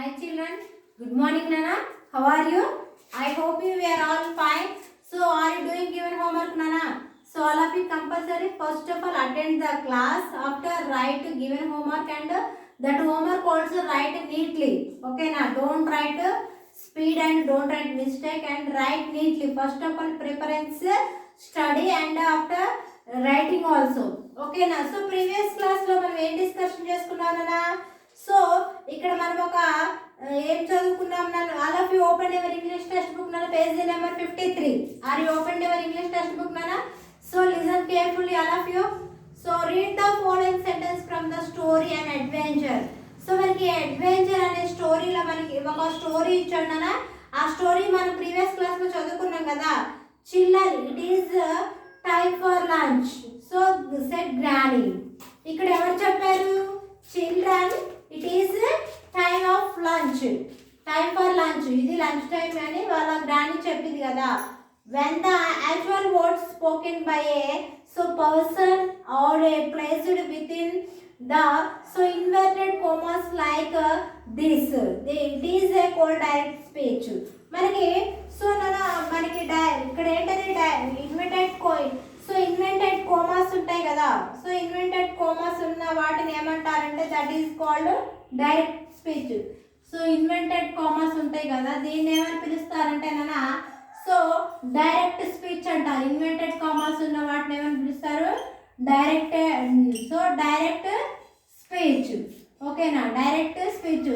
Hi children, good morning Nana. How are you? I hope you are all fine. So are you doing given homework Nana? So all of you compulsory first of all attend the class. After write given homework and that homework also write neatly. Okay na? Don't write speed and don't write mistake and write neatly. First of all preference study and after writing also. Okay na? So previous class lo మనం ఏం discussion చేసుకున్నాం నానా? So ఇక్కడ మనం ఒక ఏం చదువుకున్నాం నన్ను all of you open your English textbook నన్ను page number 53. Are you open your English textbook నన్ను? So listen carefully all of you. So read the following sentence from the story and adventure. So మనకి adventure అనే స్టోరీలో మనకి ఒక story ఇచ్చాడు నాన్న. ఆ స్టోరీ మనం ప్రీవియస్ క్లాస్ లో చదువుకున్నాం కదా. Children it is time for lunch. So set granny. ఇక్కడ ఎవరు చెప్పారు? Children it is time of lunch, time for lunch, ఇది లంచ్ టైం అని వాళ్ళ గ్రాని చెప్పింది కదా. when the actual words spoken by a person or a placed within the inverted commas like this, it is a called direct speech. మనకి మనకి ఇక్కడ ఏంటది ఇన్వెంటెడ్ కోమాస్ ఉంటాయి కదా. సో ఇన్వెంటెడ్ కోమాస్ ఉన్న వాటిని ఏమంటారంటే that is called direct speech. So invented commas ఉంటాయి కదా, దీన్ని ఏమని పిలుస్తారంటే నాన్న సో డైరెక్ట్ స్పీచ్ అంటారు. ఇన్వెంటెడ్ కామాస్ ఉన్న వాటిని ఏమని పిలుస్తారు? Direct speech. ఓకేనా? Direct speech.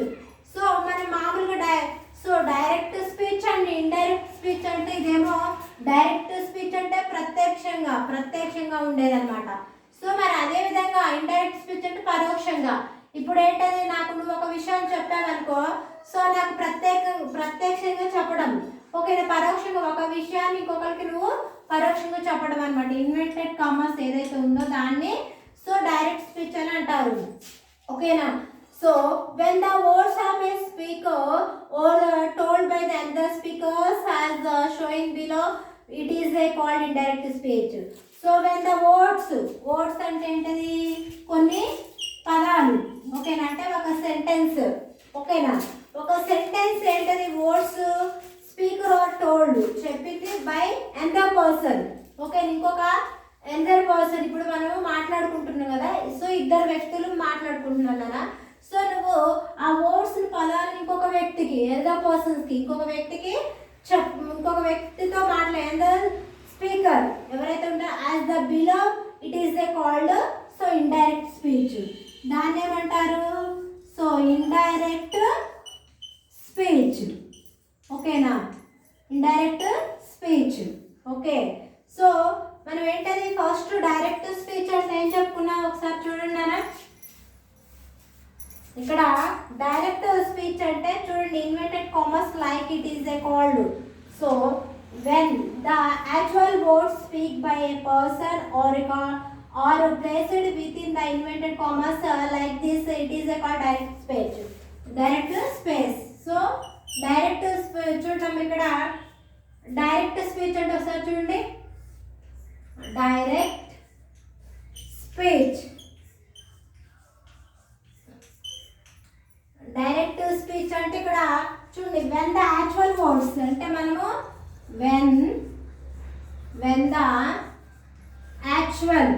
సో మనం మామూలుగా direct speech and indirect speech అంటే ఇదేమో డైరెక్ట్ స్పీచ్ అంటే ప్రత్యక్షంగా ఉండేదన్నమాట. సో మరి అదే విధంగా ఇండైరెక్ట్ స్పీచ్ అంటే పరోక్షంగా. ఇప్పుడు ఏంటది, నాకు నువ్వు ఒక విషయం చెప్పావనుకో, సో నాకు ప్రత్యక్షంగా చెప్పడం. ఓకేనా? పరోక్షంగా ఒక విషయాన్ని ఇంకొకరికి నువ్వు పరోక్షంగా చెప్పడం అనమాట. ఇన్వెంటెడ్ కామర్స్ ఏదైతే ఉందో దాన్ని సో డైరెక్ట్ స్పీచ్ అని అంటారు. ఓకేనా? So when the words of a speaker or told by the other speakers as showing below, it is a called indirect speech. So when the words అంటే ఏంటది? కొన్ని పదాలు. ఓకేనా? అంటే ఒక సెంటెన్స్. ఓకేనా? ఒక సెంటెన్స్ ఏంటది? వర్డ్స్ స్పీకర్ ఆర్ టోల్డ్ చెప్పింది బై అనదర్ పర్సన్. ఓకే, ఇంకొక అనదర్ పర్సన్. ఇప్పుడు మనం మాట్లాడుకుంటున్నాం కదా, సో ఇద్దరు వ్యక్తులు మాట్లాడుకుంటున్నాం కదా. సో నువ్వు ఆ వర్డ్స్ పదాలు ఇంకొక వ్యక్తికి ఎదర్ పర్సన్స్కి ఇంకొక వ్యక్తితో మాట్లాడే స్పీకర్ ఎవరైతే ఉంటారో as the below it is a called so indirect speech. దాన్ని ఏమంటారు? So indirect speech. ఓకేనా? Indirect speech. ఓకే, సో మనం ఏంటది ఫస్ట్ డైరెక్ట్ స్పీచ్ అంటే ఏం చెప్పుకున్నాం ఒకసారి చూడండి నాన్న. ఇక్కడ డైరెక్ట్ స్పీచ్ అంటే చూడండి, invented commerce like it is a called. So when the actual words speak by A person or placed within the invented commas like this, it is a called direct speech. Direct speech. So direct speech చూడండి, ఇక్కడ direct speech అంటే ఒకసారి చూడండి, direct speech. Direct speech అంటే ఇక్కడ చూడండి, when the actual words అంటే మనము when the actual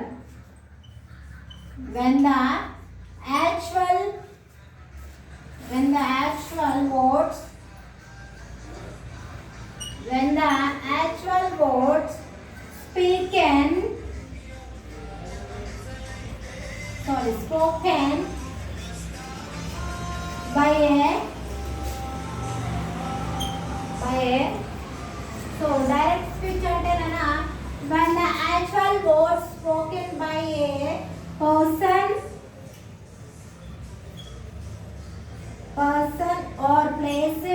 words spoken by a so direct speech అంటే నాన్న when the actual words spoken by a person or placed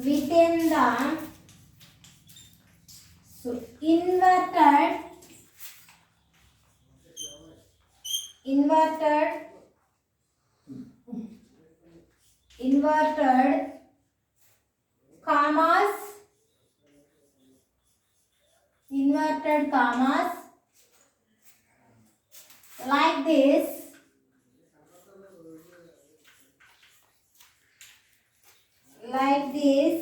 within the so inverted inverted commas, inverted commas, like this. Like this,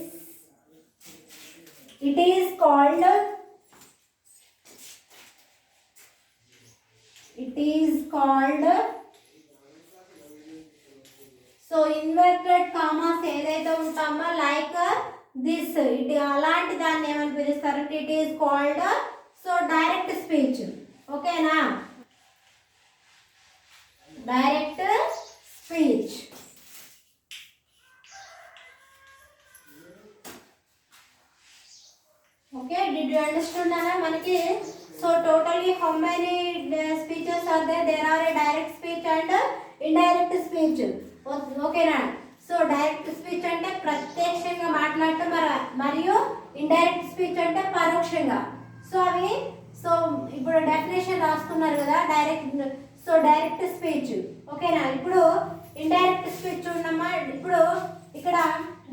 it is called, so inverted commas ఏదైతే ఉంటామో like this, it అలాంటి దాన్ని ఏమని పిలుస్తారంటే it is called so direct speech. ఓకేనా, direct speech. Okay, did you understand Nana? Manaki, so totally how many speeches are there? There are a direct speech and indirect speech. Okay na? So direct speech ante ప్రత్యక్షంగా మాట్లాడటం మరియు indirect speech అంటే పరోక్షంగా. So అవి so ఇప్పుడు definition రాసుకున్నారు కదా direct speech. ఓకేనా, ఇప్పుడు ఇండైరెక్ట్ స్పీచ్ చూడమ్మా. ఇప్పుడు ఇక్కడ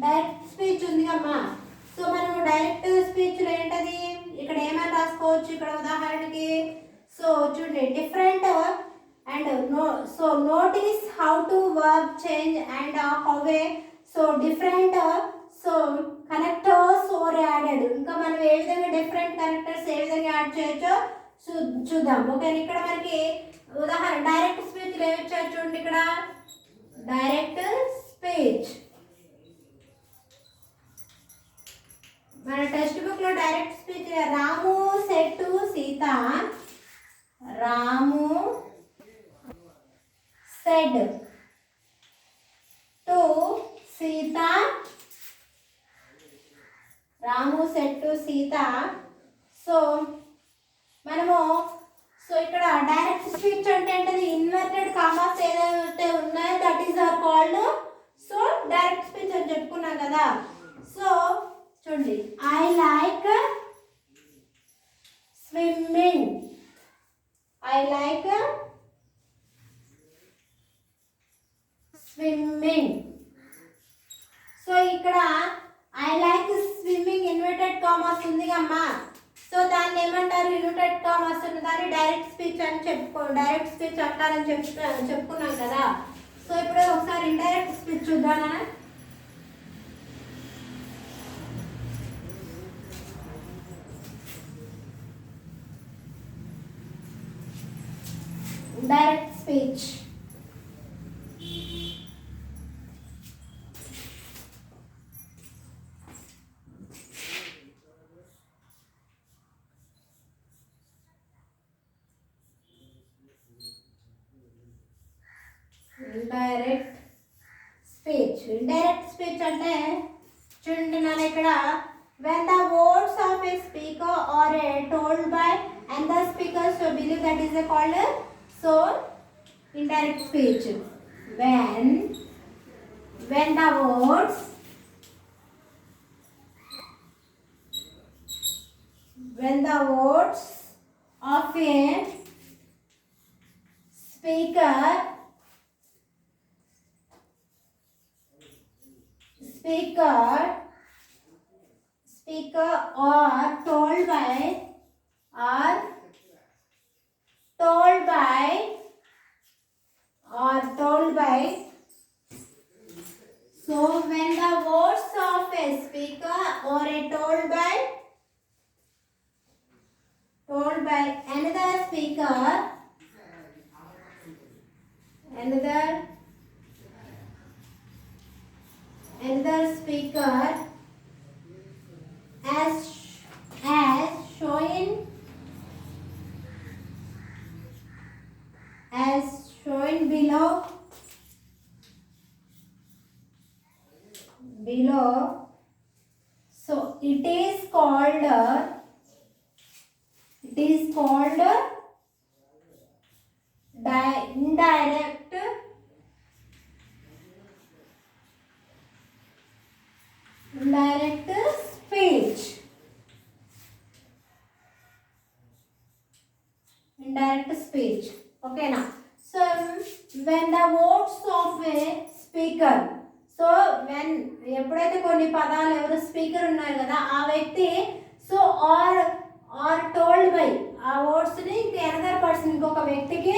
డైరెక్ట్ స్పీచ్ ఉంది అమ్మా. సో మనము డైరెక్ట్ స్పీచ్లో ఏంటది ఇక్కడ ఏమైనా రాసుకోవచ్చు. ఇక్కడ ఉదాహరణకి సో చూడండి, different and so notice how to verb change and how a so different so connectors are added. ఇంకా మనం ఏ విధంగా డిఫరెంట్ కనెక్టర్స్ ఏ విధంగా యాడ్ చేయొచ్చో చూద్దాం. ఓకే, ఇక్కడ మనకి ఉదాహరణ డైరెక్ట్ స్పీచ్లో ఏమి ఇచ్చారు చూడండి. ఇక్కడ డైరెక్ట్ స్పీచ్ మన టెక్స్ట్ బుక్ లో direct speech Ramu said to Sita. Ramu said to Sita. Ramu said to Sita. So మనము సో ఇక్కడ డైరెక్ట్ స్పీచ్ అంటే ఏంటది ఇన్వర్టెడ్ కామాస్ ఏదైతే ఉన్నాయో that is are called so direct speech అని చెప్పుకున్నాం కదా. సో చూడండి, I like swimming. I like swimming. So ఇక్కడ I like swimming inverted commas ఉంది అమ్మా. సో దాన్ని ఏమంటారు, ఇన్వర్టెడ్ కామర్స్ ఉన్న దాన్ని డైరెక్ట్ స్పీచ్ అని డైరెక్ట్ స్పీచ్ అంటారని చెప్పుకున్నాం కదా. సో ఇప్పుడు ఒకసారి ఇండైరెక్ట్ స్పీచ్ చూద్దానా. Direct speech. Indirect speech. Indirect speech అంటే చూడండి నాన్న, ఇక్కడ when the words of a speaker are told by another speaker, so believe that is called so indirect speech. When the words of a speaker are told by so when the words of a speaker or told by another speaker as shown below, so it is called indirect speech. Indirect speech. Okay now. So when the words of a speaker, so when a ఎప్పుడైతే కొన్ని పదాలు ఎవరు speaker ఉన్నారు కదా ఆ వ్యక్తి so are told by ఆ వర్డ్స్ని another person ఇంకొక వ్యక్తికి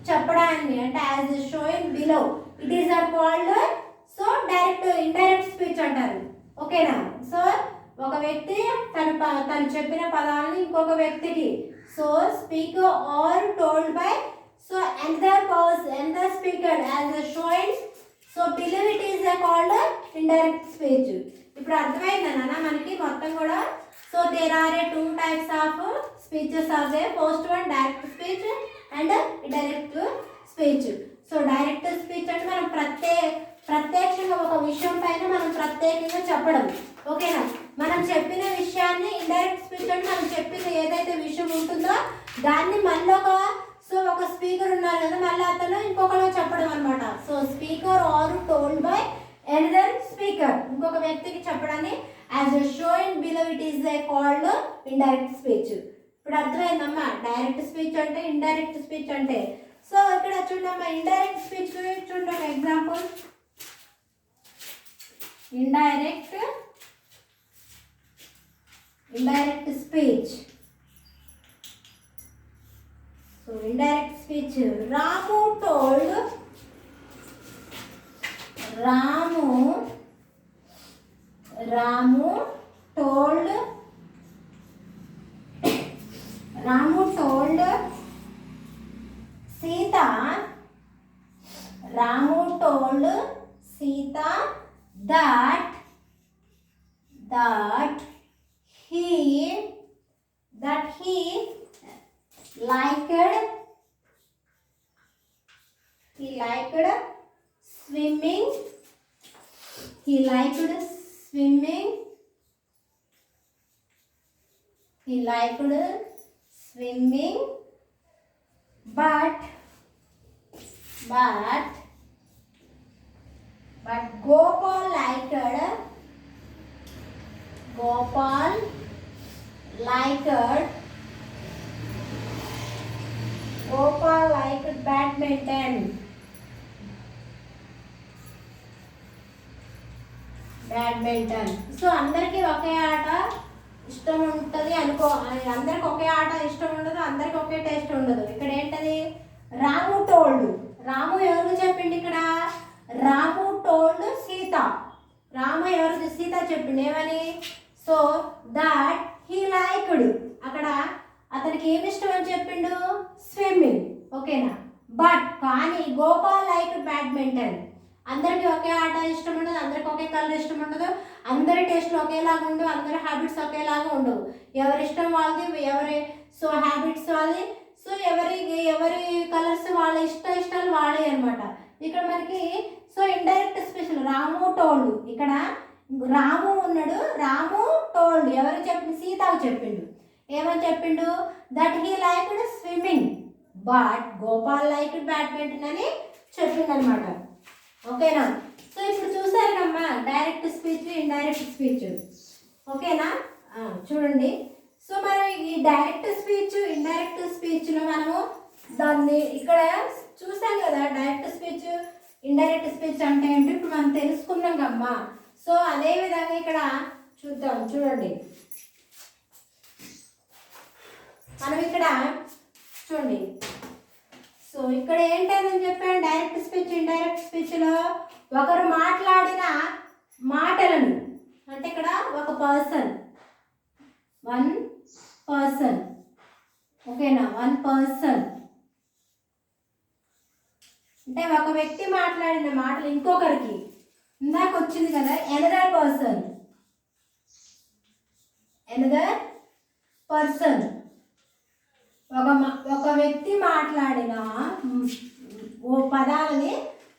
చెప్పడాన్ని అంటే as showing below it is are called so direct indirect speech అంటారు. ఓకేనా? సో ఒక వ్యక్తి తను చెప్పిన పదాలని ఇంకొక వ్యక్తికి so speaker are told by so another speaker as a showing so below it is called indirect speech. ఇప్పుడు అర్థమైందా నాన్న మనకి మొత్తం కూడా? So there are two types of speeches are they. First one direct speech and indirect speech. So direct speech అంటే మనం ప్రత్యక్షంగా ఒక విషయం పైన మనం ప్రత్యేకంగా చెప్పడం. ఓకేనా? మనం చెప్పిన విషయాన్ని ఇండైరెక్ట్ స్పీచ్ అంటే మనం చెప్పిన ఏదైతే విషయం ఉంటుందో దాన్ని మళ్ళీ ఒక స్పీకర్ ఉన్నారు కదా మళ్ళీ అతను ఇంకొకరు చెప్పడం అనమాట. So speaker are told by another speaker ఇంకొక వ్యక్తికి చెప్పడాన్ని as a showing below it is called indirect speech. ఇప్పుడు అర్థమైందమ్మా డైరెక్ట్ స్పీచ్ అంటే ఇండైరెక్ట్ స్పీచ్ అంటే. సో ఇక్కడ చూడమ్మా ఇండైరెక్ట్ స్పీచ్ చూడండి example. Indirect speech. So indirect speech Ramu told Sita that he liked swimming. But Gopal liked badminton. So అందరికీ ఒకే ఆట ఇష్టం ఉంటుంది అందరికి ఒకే ఆట ఇష్టం ఉండదు, అందరికి ఒకే టేస్ట్ ఉండదు. ఇక్కడ ఏంటది? రాము టోల్డ్. రాము ఎవరు చెప్పిండు ఇక్కడ? రాము టోల్డ్ సీత. రాము ఎవరు? సీత చెప్పిండు ఏమని? సో దట్ హీ లైక్డ్ అక్కడ అతనికి ఏమి ఇష్టం అని చెప్పిండు? స్విమ్మింగ్. ఓకేనా? బట్ కానీ గోపాల్ లైక్డ్ బ్యాడ్మింటన్. అందరికీ ఒకే ఆట ఇష్టం ఉండదు, అందరికి ఒకే కలర్ ఇష్టం ఉండదు, అందరి టేస్ట్లు ఒకేలాగా ఉండవు, అందరి హ్యాబిట్స్ ఒకేలాగా ఉండవు. ఎవరి ఇష్టం వాళ్ళది, ఎవరి సో హ్యాబిట్స్ వాళ్ళది, సో ఎవరి కలర్స్ వాళ్ళ ఇష్టాలు వాళ్ళే అనమాట. ఇక్కడ మనకి సో ఇండైరెక్ట్ స్పెషల్ రాము టోల్డ్. ఇక్కడ రాము ఉన్నాడు, రాము టోల్డ్ ఎవరు చెప్పిండు? సీతకు చెప్పిండు. ఏమని చెప్పిండు? That he liked swimming but Gopal liked badminton అని చెప్పిండు అనమాట. ఓకేనా? సో ఇప్పుడు చూసారు కమ్మా డైరెక్ట్ స్పీచ్ ఇండైరెక్ట్ స్పీచ్. ఓకేనా? చూడండి. సో మరి ఈ డైరెక్ట్ స్పీచ్ ఇండైరెక్ట్ స్పీచ్లో మనము దాన్ని ఇక్కడ చూసాం కదా. డైరెక్ట్ స్పీచ్ ఇండైరెక్ట్ స్పీచ్ అంటే ఏంటి ఇప్పుడు మనం తెలుసుకున్నాం కమ్మా. సో అదే విధంగా ఇక్కడ చూద్దాం. చూడండి మనం ఇక్కడ చూడండి. సో ఇక్కడ ఏంటని చెప్పాను డైరెక్ట్ స్పీచ్ ఇండైరెక్ట్ స్పీచ్లో ఒకరు మాట్లాడిన మాటలను అంటే ఇక్కడ ఒక పర్సన్ వన్ పర్సన్. ఓకేనా? వన్ పర్సన్ అంటే ఒక వ్యక్తి మాట్లాడిన మాటలు ఇంకొకరికి ఇందాక వచ్చింది కదా అనదర్ పర్సన్ ఒక వ్యక్తి మాట్లాడిన ఓ పదాలని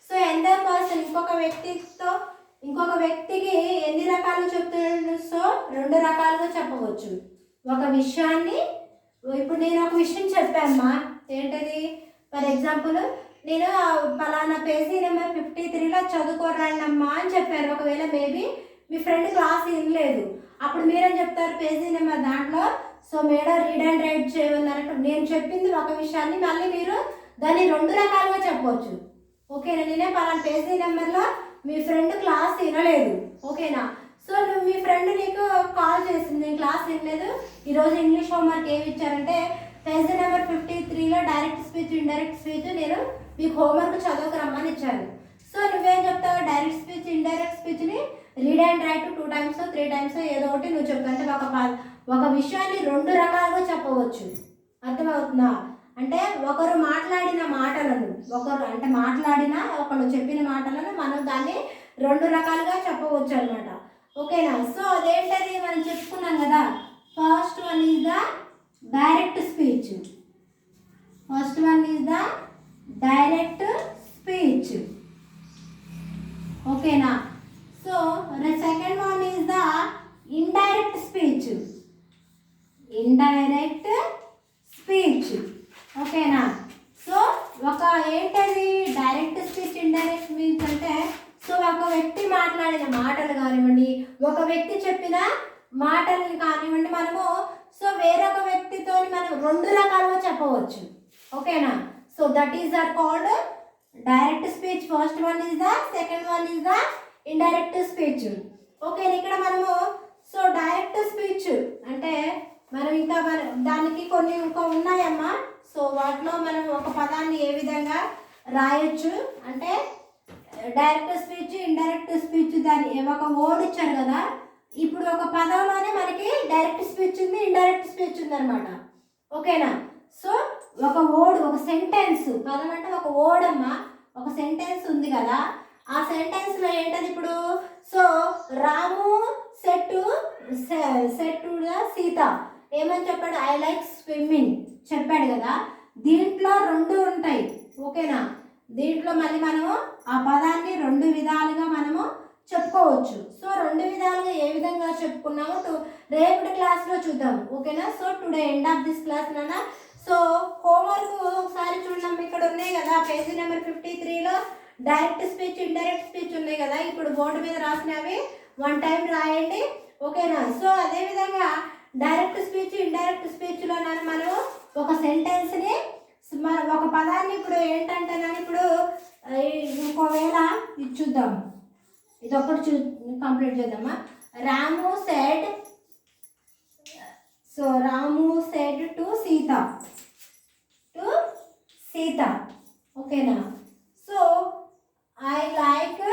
సో అనదర్ పర్సన్ ఇంకొక వ్యక్తికి ఎన్ని రకాలు చెప్తున్నాడు? సో 2 రకాలుగా చెప్పవచ్చు. ఒక విషయాన్ని ఇప్పుడు నేను ఒక విషయం చెప్పానమ్మా. ఏంటది? ఫర్ ఎగ్జాంపుల్ నేను పలానా పేజీ నెంబర్ 53లో చదువుకోరాండమ్మా అని చెప్పారు. ఒకవేళ మేబీ మీ ఫ్రెండ్ క్లాస్ వినలేదు, అప్పుడు మీరేం చెప్తారు? పేజీ నెంబర్ దాంట్లో so madam read and write చేయమన్నట్టు నేను చెప్పింది ఒక విషయాన్ని మళ్ళీ మీరు దాన్ని 2 రకాలుగా చెప్పవచ్చు. ఓకేనా? నేనే పలానా పేజీ నెంబర్లో మీ ఫ్రెండ్ క్లాస్ వినలేదు, ఓకేనా. సో నువ్వు మీ ఫ్రెండ్ నీకు కాల్ చేసింది, నేను క్లాస్ వినలేదు, ఈరోజు ఇంగ్లీష్ హోంవర్క్ ఏమి ఇచ్చారంటే పేజ్ నెంబర్ 53లో డైరెక్ట్ స్పీచ్ ఇండైరెక్ట్ స్పీచ్ నేను మీకు హోంవర్క్ చదవకు రమ్మని ఇచ్చాను. సో నువ్వేం చెప్తావు, డైరెక్ట్ స్పీచ్ ఇండైరెక్ట్ స్పీచ్ని read and write 2 times 3 times ఏదో ఒకటి నువ్వు చెప్తావు. అంటే ఒక విషయాన్ని 2 రకాలుగా చెప్పవచ్చు, అర్థమవుతుందా. అంటే ఒకరు మాట్లాడిన మాటలను ఒకరు చెప్పిన మాటలను మనం దాన్ని 2 రకాలుగా చెప్పవచ్చు అనమాట, ఓకేనా. సో అదేంటది మనం చెప్పుకున్నాం కదా. First one is the direct speech, ఓకేనా. So second one is the indirect speech, ఓకేనా. సో ఒక ఏంటది డైరెక్ట్ స్పీచ్ ఇండైరెక్ట్ స్పీచ్ అంటే, సో ఒక వ్యక్తి మాట్లాడిన మాటలు కానివ్వండి, ఒక వ్యక్తి చెప్పిన మాటలను కానివ్వండి, మనము సో వేరొక వ్యక్తితో మనం 2 రకాలుగా చెప్పవచ్చు, ఓకేనా. So that is are called direct speech. First one is the, second one is the indirect speech, okay. ఇక్కడ మనము సో డైరెక్ట్ స్పీచ్ అంటే మనం దానికి కొన్ని ఇంకా ఉన్నాయమ్మా. సో వాటిలో మనం ఒక పదాన్ని ఏ విధంగా రాయొచ్చు అంటే డైరెక్ట్ స్పీచ్ ఇండైరెక్ట్ స్పీచ్, దాన్ని ఒక వర్డ్ ఇచ్చారు కదా. ఇప్పుడు ఒక పదంలోనే మనకి డైరెక్ట్ స్పీచ్ ఉంది, ఇండైరెక్ట్ స్పీచ్ ఉంది అనమాట, ఓకేనా. సో ఒక వర్డ్, ఒక సెంటెన్స్, పదం అంటే ఒక వర్డ్ అమ్మా, ఒక సెంటెన్స్ ఉంది కదా. ఆ సెంటెన్స్లో ఏంటది ఇప్పుడు, సో రాము సెట్టు సీత ఏమని చెప్పాడు, ఐ లైక్ స్విమ్మింగ్ చెప్పాడు కదా. దీంట్లో 2 ఉంటాయి, ఓకేనా. దీంట్లో మళ్ళీ మనము ఆ పదాన్ని 2 విధాలుగా మనము చెప్పుకోవచ్చు. సో 2 విధాలుగా ఏ విధంగా చెప్పుకున్నామో రేపటి క్లాస్లో చూద్దాం, ఓకేనా. So today end of this class నాన్న. సో హోంవర్క్ ఒకసారి చూడడం ఇక్కడ ఉన్నాయి కదా, పేజీ నెంబర్ 53లో డైరెక్ట్ స్పీచ్ ఇండైరెక్ట్ స్పీచ్ ఉన్నాయి కదా. ఇప్పుడు బోర్డు మీద రాసినవి 1 time రాయండి, ఓకేనా. సో అదేవిధంగా డైరెక్ట్ స్పీచ్ ఇండైరెక్ట్ స్పీచ్లో మనం ఒక సెంటెన్స్ని ఒక పదాన్ని ఇప్పుడు ఏంటంటే ఇప్పుడు ఇంకోవేళ ఇది చూద్దాం, ఇది ఒకటి కంప్లీట్ చేద్దామా. రాము సెడ్ టు సీత, ఓకేనా. సో ఐ లైక్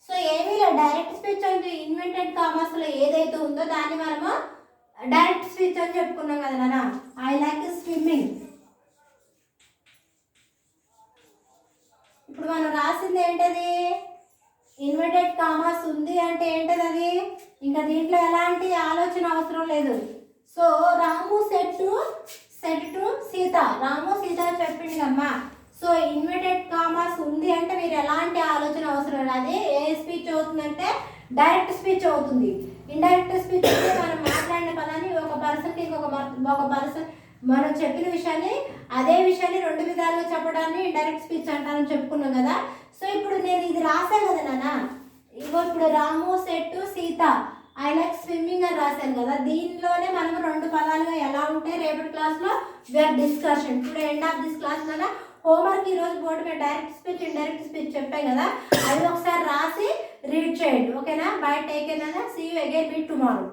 సో ఏమీ లేదు, డైరెక్ట్ స్పీచ్ అంటే ఇన్వెంటెడ్ కామర్స్లో ఏదైతే ఉందో దాన్ని మనము డైరెక్ట్ స్పీచ్ అని చెప్పుకున్నాం కదా నాన్న. I like swimming. ఇప్పుడు మనం రాసింది ఏంటది, ఇన్వర్టెడ్ కామర్స్ ఉంది అంటే ఏంటది అది, ఇంకా దీంట్లో ఎలాంటి ఆలోచన అవసరం లేదు. So Ramu said to Sita, Ramu Sita చెప్పింది అమ్మా. సో ఇన్వర్టెడ్ కామర్స్ ఉంది అంటే మీరు ఎలాంటి ఆలోచన అవసరం లేదు. అది ఏ స్పీచ్ అవుతుందంటే డైరెక్ట్ స్పీచ్ అవుతుంది. ఇండైరెక్ట్ స్పీచ్ అంటే మనం మాట్లాడిన పదాన్ని ఒక పర్సన్కి ఒక పర్సన్ మనం చెప్పిన విషయాన్ని అదే విషయాన్ని 2 విధాలుగా చెప్పడాన్ని ఇండైరెక్ట్ స్పీచ్ అంటారని చెప్పుకున్నాం కదా. సో ఇప్పుడు నేను ఇది రాశాను కదా నాన్న, ఇప్పుడు Ramu said to Sita I like swimming అని రాశాను కదా. దీనిలోనే మనం 2 పదాలుగా ఎలా ఉంటాయి రేపటి క్లాస్లో వేర్ డిస్కషన్. ఇప్పుడు ఎండ్ ఆఫ్ దిస్ క్లాస్ నాన్న హోంవర్క్ ఈరోజు బోర్డు మీద డైరెక్ట్ స్పీచ్ ఇండైరెక్ట్ స్పీచ్ చెప్పాయి కదా, అది ఒకసారి రాసి రీడ్ చేయండి, ఓకేనా. బై టేక్ కేర్ నాన్న, see you again meet tomorrow.